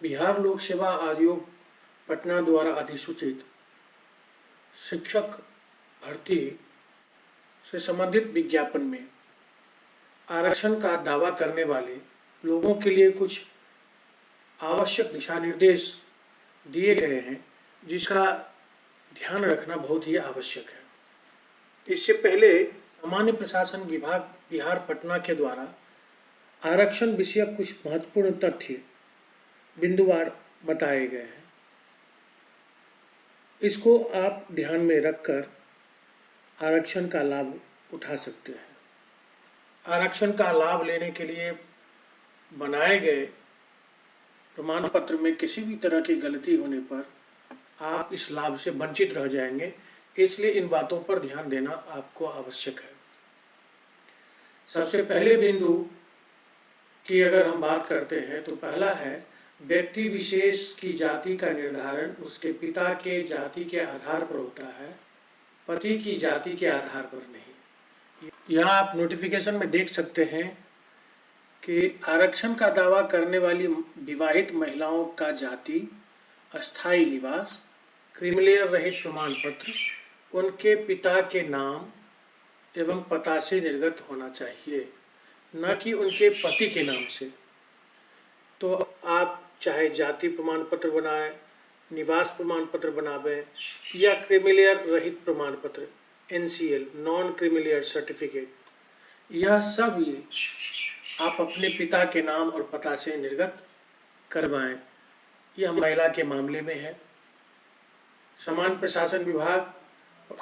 बिहार लोक सेवा आयोग पटना द्वारा अधिसूचित शिक्षक भर्ती से संबंधित विज्ञापन में आरक्षण का दावा करने वाले लोगों के लिए कुछ आवश्यक दिशा निर्देश दिए गए हैं, जिसका ध्यान रखना बहुत ही आवश्यक है। इससे पहले सामान्य प्रशासन विभाग बिहार पटना के द्वारा आरक्षण विषयक कुछ महत्वपूर्ण तथ्य बिंदुवार बताए गए हैं। इसको आप ध्यान में रखकर आरक्षण का लाभ उठा सकते हैं। आरक्षण का लाभ लेने के लिए बनाए गए प्रमाण पत्र में किसी भी तरह की गलती होने पर आप इस लाभ से वंचित रह जाएंगे, इसलिए इन बातों पर ध्यान देना आपको आवश्यक है। सबसे पहले बिंदु की अगर हम बात करते हैं तो पहला है व्यक्ति विशेष की जाति का निर्धारण उसके पिता के जाति के आधार पर होता है, पति की जाति के आधार पर नहीं। यहाँ आप नोटिफिकेशन में देख सकते हैं कि आरक्षण का दावा करने वाली विवाहित महिलाओं का जाति, अस्थायी निवास, क्रीमीलेयर रहित प्रमाण पत्र उनके पिता के नाम एवं पता से निर्गत होना चाहिए, न कि उनके पति के नाम से। तो आप चाहे जाति प्रमाण पत्र बनाएं, निवास प्रमाण पत्र बनावें या क्रीमीलेयर रहित प्रमाण पत्र NCL नॉन क्रीमीलेयर सर्टिफिकेट, यह सब ये आप अपने पिता के नाम और पता से निर्गत करवाएं। यह महिला के मामले में है। सामान्य प्रशासन विभाग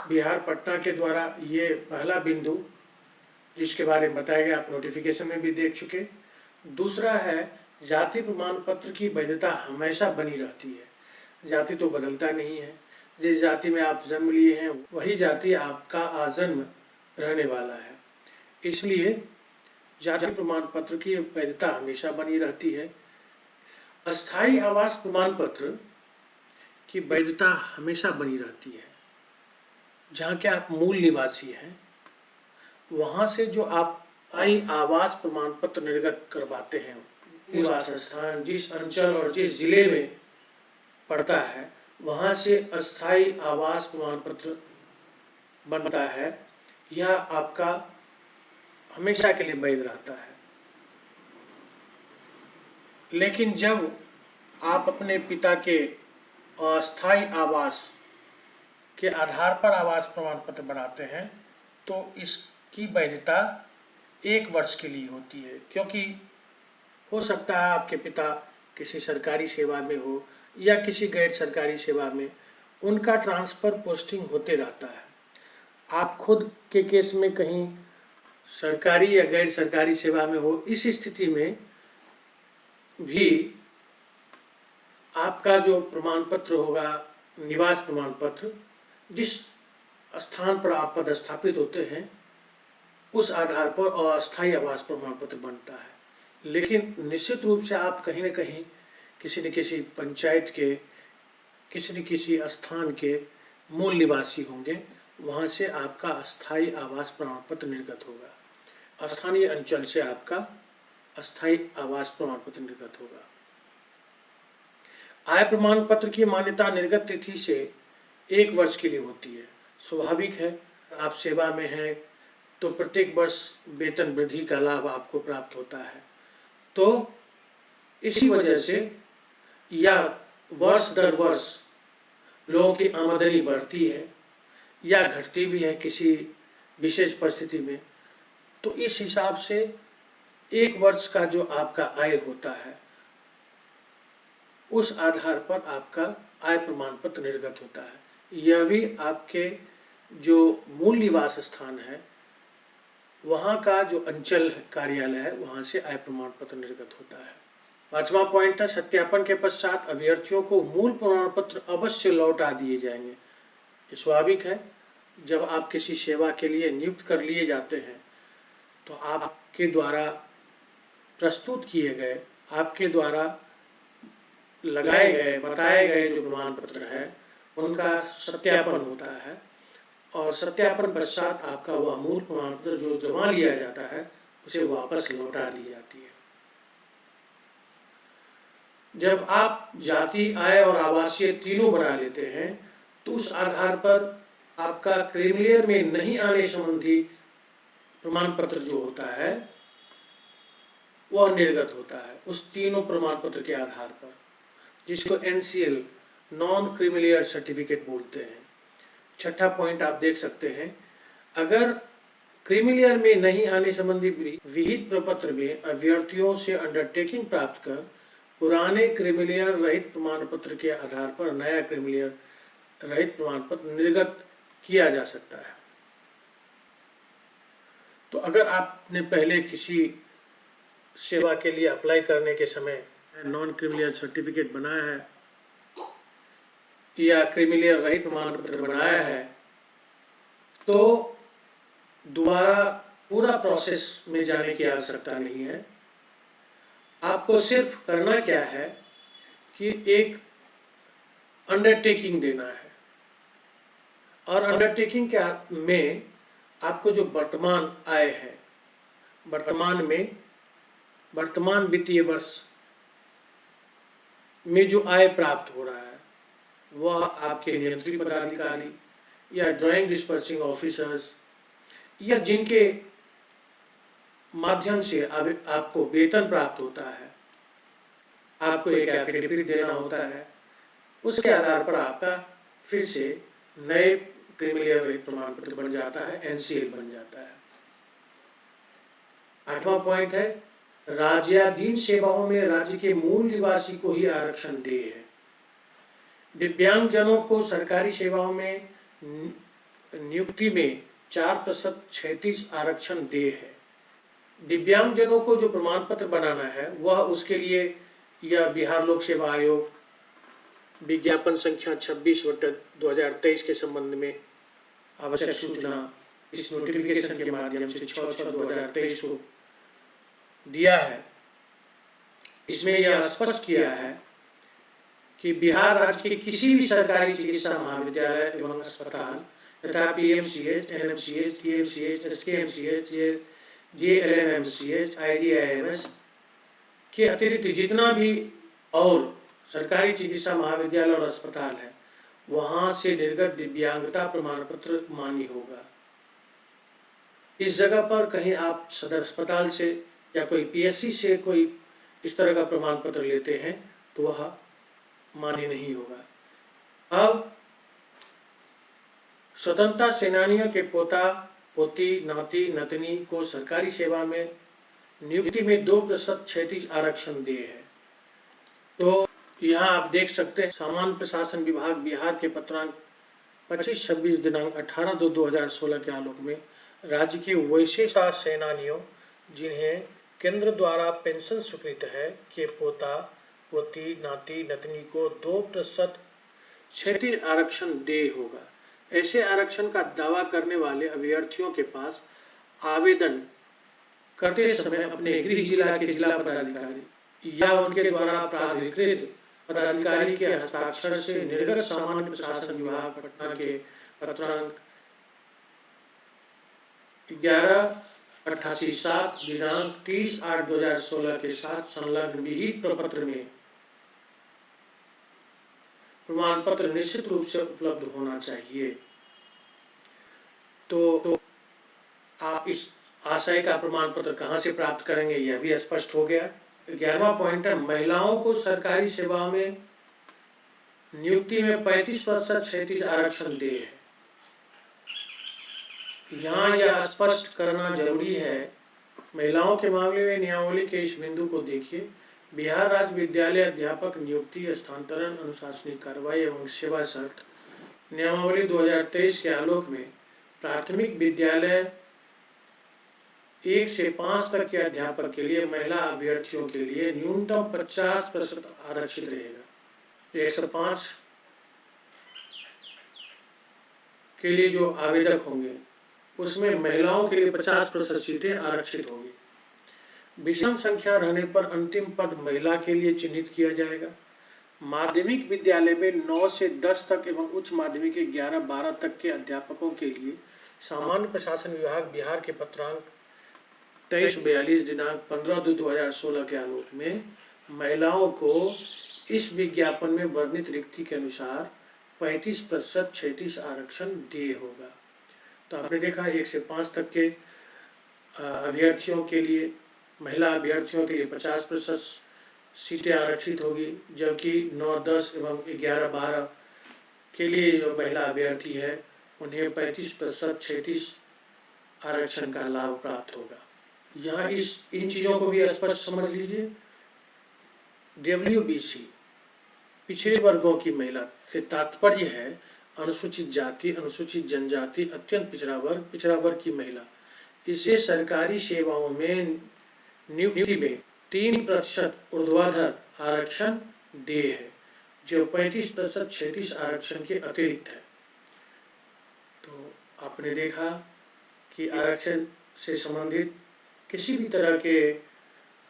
बिहार पटना के द्वारा ये पहला बिंदु जिसके बारे में बताया गया, आप नोटिफिकेशन में भी देख चुके। दूसरा है जाति प्रमाण पत्र की वैधता हमेशा बनी रहती है। जाति तो बदलता नहीं है। जिस जाति में आप जन्म लिए हैं वही जाति आपका आजन्म रहने वाला है, इसलिए जाति प्रमाण पत्र की वैधता हमेशा बनी रहती है। अस्थायी आवास प्रमाण पत्र की वैधता हमेशा बनी रहती है। जहाँ के आप मूल निवासी हैं वहाँ से जो आप आवास प्रमाण पत्र निर्गत करवाते हैं, निवास स्थान जिस अंचल और जिस जिले में पड़ता है वहाँ से अस्थायी आवास प्रमाण पत्र बनता है। यह आपका हमेशा के लिए वैध रहता है। लेकिन जब आप अपने पिता के अस्थायी आवास के आधार पर आवास प्रमाण पत्र बनाते हैं तो इसकी वैधता 1 वर्ष के लिए होती है, क्योंकि हो सकता है आपके पिता किसी सरकारी सेवा में हो या किसी गैर सरकारी सेवा में, उनका ट्रांसफ़र पोस्टिंग होते रहता है। आप खुद के केस में कहीं सरकारी या गैर सरकारी सेवा में हो, इस स्थिति में भी आपका जो प्रमाण पत्र होगा, निवास प्रमाण पत्र, जिस स्थान पर आप पदस्थापित होते हैं उस आधार पर अस्थायी आवास प्रमाण पत्र बनता है। लेकिन निश्चित रूप से आप कहीं न कहीं किसी न किसी पंचायत के किसी न किसी स्थान के मूल निवासी होंगे, वहाँ से आपका अस्थायी आवास प्रमाण पत्र निर्गत होगा। स्थानीय अंचल से आपका अस्थायी आवास प्रमाण पत्र निर्गत होगा। आय प्रमाण पत्र की मान्यता निर्गत तिथि से 1 वर्ष के लिए होती है। स्वाभाविक है, आप सेवा में हैं तो प्रत्येक वर्ष वेतन वृद्धि का लाभ आपको प्राप्त होता है। तो इसी वजह से या वर्ष दर वर्ष लोगों की आमदनी बढ़ती है या घटती भी है किसी विशेष परिस्थिति में, तो इस हिसाब से 1 वर्ष का जो आपका आय होता है उस आधार पर आपका आय प्रमाण पत्र निर्गत होता है। यह भी आपके जो मूल निवास स्थान है वहाँ का जो अंचल कार्यालय है वहाँ से आय प्रमाण पत्र निर्गत होता है। 5वां पॉइंट है सत्यापन के पश्चात अभ्यर्थियों को मूल प्रमाण पत्र अवश्य लौटा दिए जाएंगे। ये स्वाभाविक है, जब आप किसी सेवा के लिए नियुक्त कर लिए जाते हैं तो आपके द्वारा प्रस्तुत किए गए, आपके द्वारा लगाए गए, बताए गए जो प्रमाण पत्र है उनका सत्यापन होता है और सत्यापन पश्चात आपका वह मूल प्रमाण पत्र जो जमा लिया जाता है उसे वापस लौटा दी जाती है। जब आप जाति, आय और आवासीय तीनों बना लेते हैं तो उस आधार पर आपका क्रीमिलियर में नहीं आने संबंधी प्रमाण पत्र जो होता है वह निर्गत होता है उस तीनों प्रमाण पत्र के आधार पर, जिसको NCL नॉन क्रीमिलियर सर्टिफिकेट बोलते हैं। छठा पॉइंट आप देख सकते हैं, अगर क्रीमिलियर में नहीं आने संबंधी विहित प्रपत्र में अभ्यर्थियों से अंडरटेकिंग प्राप्त कर पुराने क्रीमिलियर रहित प्रमाण पत्र के आधार पर नया क्रीमिलियर रहित प्रमाण पत्र निर्गत किया जा सकता है। तो अगर आपने पहले किसी सेवा के लिए अप्लाई करने के समय नॉन क्रीमिलियर सर्टिफिकेट बनाया है या क्रीमिलियर रहित प्रमाण पत्र बनाया है तो दोबारा पूरा प्रोसेस में जाने की आवश्यकता नहीं है। आपको सिर्फ करना क्या है कि एक अंडरटेकिंग देना है, और अंडरटेकिंग में आपको जो वर्तमान आय है, वर्तमान वित्तीय वर्ष में जो आय प्राप्त हो रहा है वह आपके नियंत्री पदाधिकारी या ड्राइंग डिस्पर्सिंग ऑफिसर्स या जिनके माध्यम से आपको वेतन प्राप्त होता है, आपको एक एफिडेविट देना होता है। उसके आधार पर आपका फिर से नए क्रीमिलियर रहित प्रमाण पत्र बन जाता है, NCL बन जाता है। आठवां पॉइंट है, राज्याधीन सेवाओं में राज्य के मूल निवासी को ही आरक्षण देय है। दिव्यांगजनों को सरकारी सेवाओं में नियुक्ति में 4% क्षैतिज आरक्षण देय है। दिव्यांगजनों को जो प्रमाण पत्र बनाना है वह उसके लिए यह बिहार लोक सेवा आयोग विज्ञापन संख्या 26/2023 के संबंध में आवश्यक सूचना इस नोटिफिकेशन के माध्यम से 6/6/2023 को दिया है। इसमें यह स्पष्ट किया है कि बिहार राज्य के किसी भी सरकारी चिकित्सा महाविद्यालय एवं अस्पताल तथा PMCH, NMCH, TMCH, SKMCH, JLNMCH, IGIMS के अतिरिक्त जितना भी और सरकारी चिकित्सा महाविद्यालय और अस्पताल है वहां से निर्गत दिव्यांगता प्रमाण पत्र मान्य होगा। इस जगह पर कहीं आप सदर अस्पताल से या कोई PSC से कोई इस तरह का प्रमाण पत्र लेते हैं तो वह मान्य नहीं होगा। अब स्वतंत्रता सेनानियों के पोता पोती नाती नतनी को सरकारी सेवा में नियुक्ति में 2% क्षैतिज आरक्षण दिए है। तो यहाँ आप देख सकते हैं, सामान्य प्रशासन विभाग बिहार के पत्रांक 25-26 दिनांक 18/2/2016 के आलोक में राज्य के वैसे सेनानियों जिन्हें केंद्र द्वारा पेंशन स्वीकृत है के पोता पोती नाती नतनी को 2% क्षैतिज आरक्षण देय होगा। ऐसे आरक्षण का दावा करने वाले अभ्यर्थियों के पास आवेदन करते समय अपने गृह जिला के जिला पदाधिकारी या उनके द्वारा प्राधिकृत पदाधिकारी के हस्ताक्षर से निर्गत सामान्य प्रशासन विभाग पटना के पत्रांक 11/88/7 दिनांक 30/8/2016 के साथ संलग्न विहित प्रपत्र में प्रमाण पत्र निश्चित रूप से उपलब्ध होना चाहिए। तो आप इस आशय का प्रमाण पत्र कहां से प्राप्त करेंगे यह भी स्पष्ट हो गया। 11वां पॉइंट है, महिलाओं को सरकारी सेवाओं में नियुक्ति में 35% क्षैतिज आरक्षण दिए है। यहाँ यह स्पष्ट करना जरूरी है, महिलाओं के मामले में नियमावली के इस बिंदु को देखिए। बिहार राज्य विद्यालय अध्यापक नियुक्ति स्थानांतरण अनुशासनिक कार्रवाई एवं सेवा शर्त नियमावली 2023 के आलोक में प्राथमिक विद्यालय 1 से 5 तक के अध्यापक के लिए महिला अभ्यर्थियों के लिए न्यूनतम 50% आरक्षित रहेगा। 105 के लिए जो आवेदक होंगे उसमें महिलाओं के लिए 50% सीटें आरक्षित होंगी। विषम संख्या रहने पर अंतिम पद महिला के लिए चिन्हित किया जाएगा। माध्यमिक विद्यालय में 9 से 10 तक एवं उच्च माध्यमिक के 11-12 तक के अध्यापकों के लिए सामान्य प्रशासन विभाग बिहार के पत्रांक 23/42 दिनांक 15/2/2016 के आलोक में महिलाओं को इस विज्ञापन में वर्णित रिक्ति के अनुसार 35% 36 आरक्षण दिए होगा। तो आपने देखा 1 से 5 तक के अभ्यर्थियों के लिए, महिला अभ्यर्थियों के लिए 50% सीटें आरक्षित होगी, जबकि 9, 10 एवं 11, 12 के लिए जो महिला अभ्यर्थी है उन्हें 35% 36 आरक्षण का लाभ प्राप्त होगा। यहाँ इन चीज़ों को भी स्पष्ट समझ लीजिए। WBC पिछड़े वर्गों की महिला से तात्पर्य है अनुसूचित जाति, अनुसूचित जनजाति, अत्यंत पिछड़ा वर्ग की महिला। इसे सरकारी सेवाओं में नियुक्ति में 3% ऊर्ध्वाधर आरक्षण दिए है, जो 35% 36 आरक्षण के अतिरिक्त है। तो आपने देखा कि आरक्षण से संबंधित किसी भी तरह के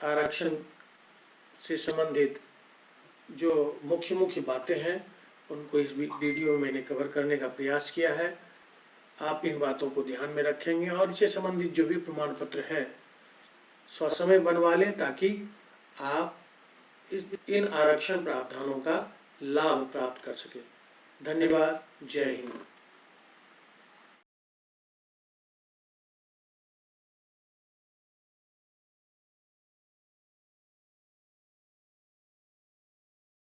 आरक्षण से संबंधित जो मुख्य बातें हैं उनको इस वीडियो में मैंने कवर करने का प्रयास किया है। आप इन बातों को ध्यान में रखेंगे और इससे संबंधित जो भी प्रमाण पत्र है ससमय बनवा लें, ताकि आप इन आरक्षण प्रावधानों का लाभ प्राप्त कर सकें। धन्यवाद। जय हिंद।